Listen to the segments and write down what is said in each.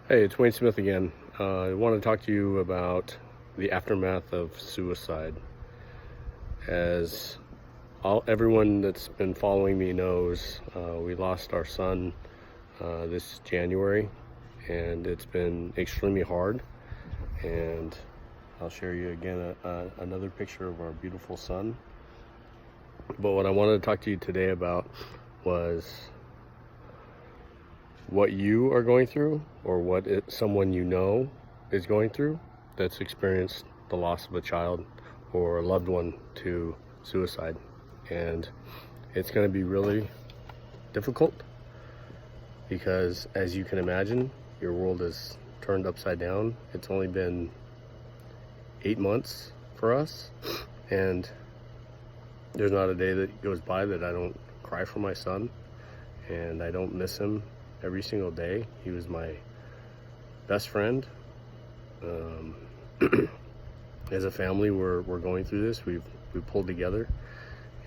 Hey, it's Wayne Smith again. I want to talk to you about the aftermath of suicide. As everyone that's been following me knows, we lost our son this January, and it's been extremely hard. And I'll share you again another picture of our beautiful son. But what I wanted to talk to you today about was what you are going through, or what someone you know is going through that's experienced the loss of a child or a loved one to suicide. And it's going to be really difficult because, as you can imagine, your world is turned upside down. It's only been 8 months for us, and there's not a day that goes by that I don't cry for my son, and I don't miss him every single day. He was my best friend. As a family, we're going through this. We've pulled together,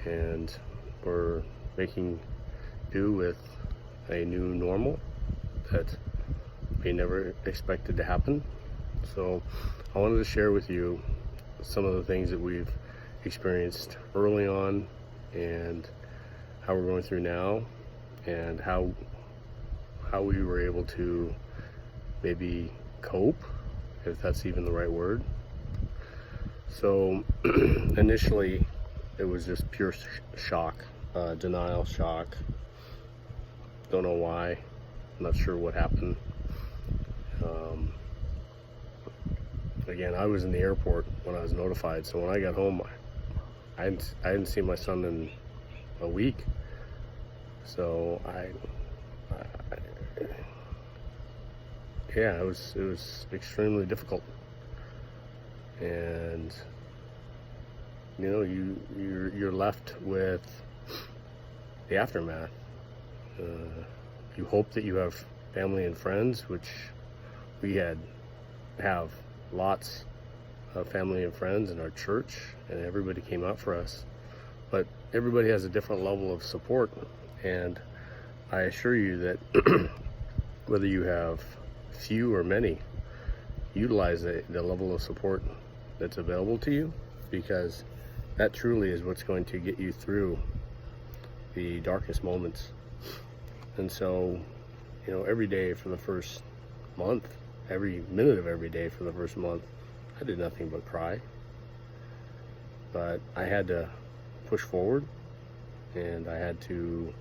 and we're making do with a new normal that we never expected to happen. So I wanted to share with you some of the things that we've experienced early on, and how we're going through now, and how we were able to maybe cope, if that's even the right word. So initially it was just pure shock, denial shock. Don't know why, not sure what happened. Again, I was in the airport when I was notified, so when I got home, I hadn't seen my son in a week. So yeah, it was extremely difficult. And you're left with the aftermath. You hope that you have family and friends, which we have lots of family and friends in our church, and everybody came out for us. But everybody has a different level of support, and I assure you that whether you have few or many, utilize the level of support that's available to you, because that truly is what's going to get you through the darkest moments. And so, every day for the first month, every minute of every day for the first month, I did nothing but cry. But I had to push forward, and I had to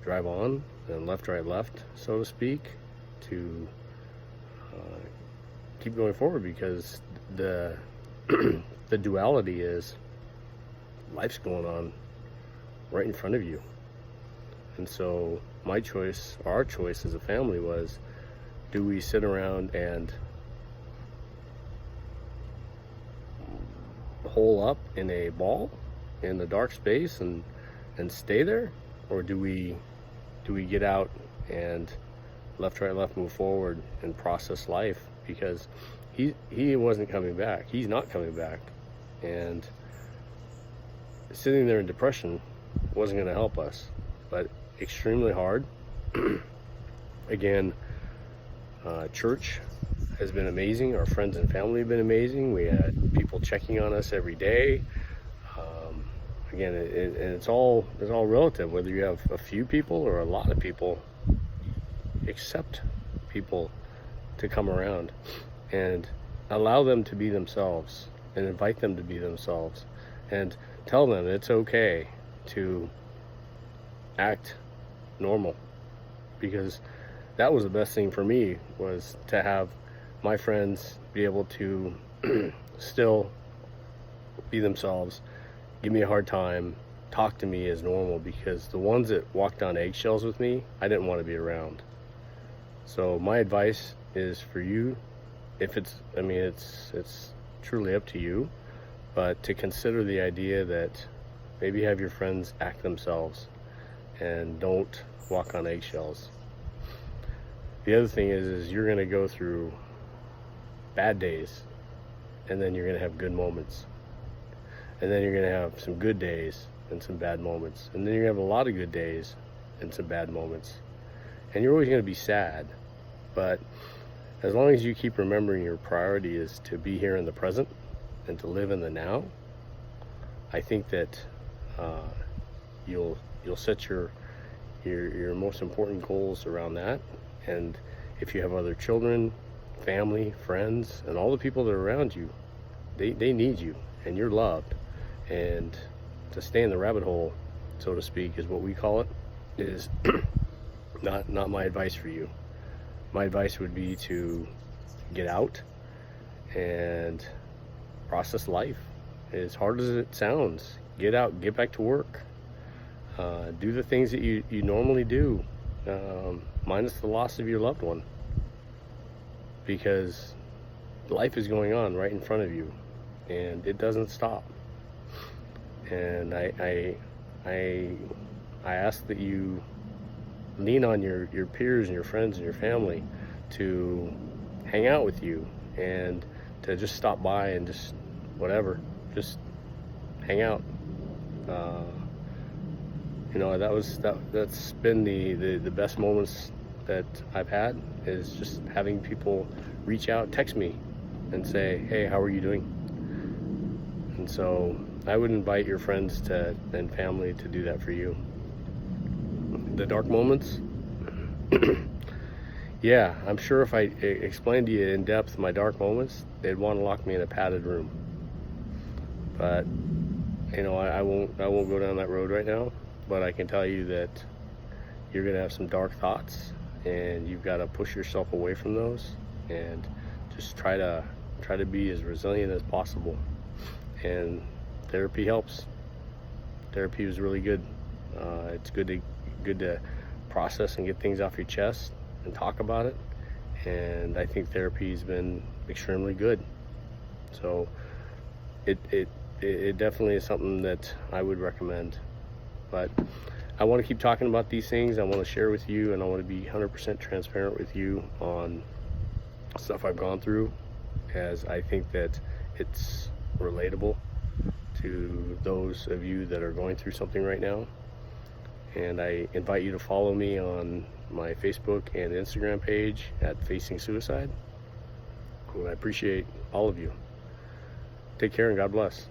drive on, and left, right, left, so to speak, to keep going forward, because the the duality is life's going on right in front of you. And so my choice, our choice as a family, was, do we sit around and hole up in a ball in the dark space and stay there, or do we get out and left, right, left, move forward and process life? Because he wasn't coming back. He's not coming back. And sitting there in depression wasn't going to help us. But extremely hard. Again, church has been amazing. Our friends and family have been amazing. We had people checking on us every day. Again, and it's all relative, whether you have a few people or a lot of people. Accept people to come around and allow them to be themselves, and invite them to be themselves, and tell them it's okay to act normal. Because that was the best thing for me, was to have my friends be able to still be themselves, give me a hard time, talk to me as normal, because the ones that walked on eggshells with me, I didn't want to be around. So my advice is for you, it's truly up to you, but to consider the idea that maybe have your friends act themselves and don't walk on eggshells. The other thing is you're going to go through bad days, and then you're going to have good moments, and then you're going to have some good days and some bad moments, and then you're going to have a lot of good days and some bad moments, and you're always going to be sad. But as long as you keep remembering your priority is to be here in the present and to live in the now, I think that you'll set your most important goals around that. And if you have other children, family, friends, and all the people that are around you, they need you, and you're loved. And to stay in the rabbit hole, so to speak, is what we call it, is not my advice for you. My advice would be to get out and process life. As hard as it sounds, get out, get back to work. Do the things that you normally do, minus the loss of your loved one. Because life is going on right in front of you, and it doesn't stop. And I ask that you lean on your peers and your friends and your family to hang out with you, and to just stop by and just whatever, just hang out. That's been the best moments that I've had, is just having people reach out, text me and say, hey, how are you doing? And so I would invite your friends and family to do that for you. The dark moments, yeah, I'm sure if I explained to you in depth my dark moments, they'd want to lock me in a padded room. But I won't go down that road right now. But I can tell you that you're gonna have some dark thoughts, and you've got to push yourself away from those, and just try to be as resilient as possible. And therapy helps. Therapy is really good. It's good to process and get things off your chest and talk about it. And I think therapy has been extremely good. So it definitely is something that I would recommend. But I want to keep talking about these things. I want to share with you, and I want to be 100% transparent with you on stuff I've gone through, as I think that it's relatable to those of you that are going through something right now. And I invite you to follow me on my Facebook and Instagram page at Facing Suicide. I appreciate all of you. Take care and God bless.